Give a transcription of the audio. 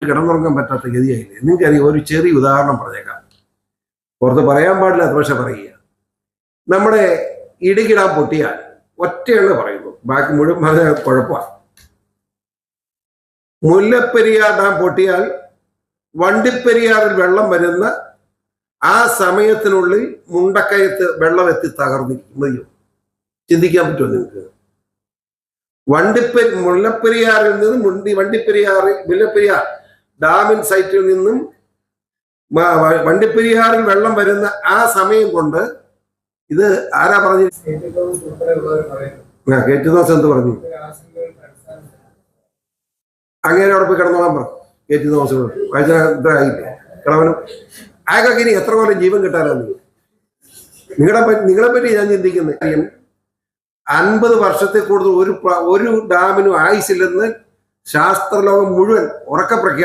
കിടന്നുറങ്ങാൻ പറ്റാത്ത ഗതിയായില്ലേ? നിങ്ങൾക്കറിയാം, ഒരു ചെറിയ ഉദാഹരണം പറഞ്ഞേക്കാം. പുറത്ത് പറയാൻ പാടില്ല, പക്ഷെ പറയുക. നമ്മുടെ ഇടുക്കി ഡാം പൊട്ടിയാൽ ഒറ്റയെണ്ണ പറയുന്നു, ബാക്കി മുഴുവൻ പറഞ്ഞ കുഴപ്പമാണ്. മുല്ലപ്പെരിയാർ ഡാം പൊട്ടിയാൽ വണ്ടിപ്പെരിയാറിൽ വെള്ളം വരുന്ന ആ സമയത്തിനുള്ളിൽ മുണ്ടക്കയത്ത് വെള്ളം എത്തി തകർന്നിരിക്കും. മതിയോ? ചിന്തിക്കാൻ പറ്റുമോ നിങ്ങൾക്ക്? മുല്ലപ്പെരിയാറിൽ നിന്നും മുല്ലപ്പെരിയാർ ഡാമിൻ സൈറ്റിൽ നിന്നും വണ്ടിപ്പെരിയാറിൽ വെള്ളം വരുന്ന ആ സമയം കൊണ്ട് ഇത് ആരാ പറഞ്ഞു? കെ.ടി. തോമസ് എന്ത് പറഞ്ഞു? അങ്ങനെ അവിടെ പോയി കിടന്നോളാൻ പറഞ്ഞു കെ.ടി. തോമസ്. ഇതായില്ലേ കിളവനും? അയാൾക്ക് ഇനി എത്ര കൊല്ലം ജീവൻ കിട്ടാനാണ്? നിങ്ങളെ പറ്റി ഞാൻ ചിന്തിക്കുന്നത്. 50 വർഷത്തിൽ കൂടുതൽ ഒരു ഡാമിനും ആയുസില്ലെന്ന് ശാസ്ത്രലോകം മുഴുവൻ ഉറക്കെ പ്രഖ്യാപിച്ചു.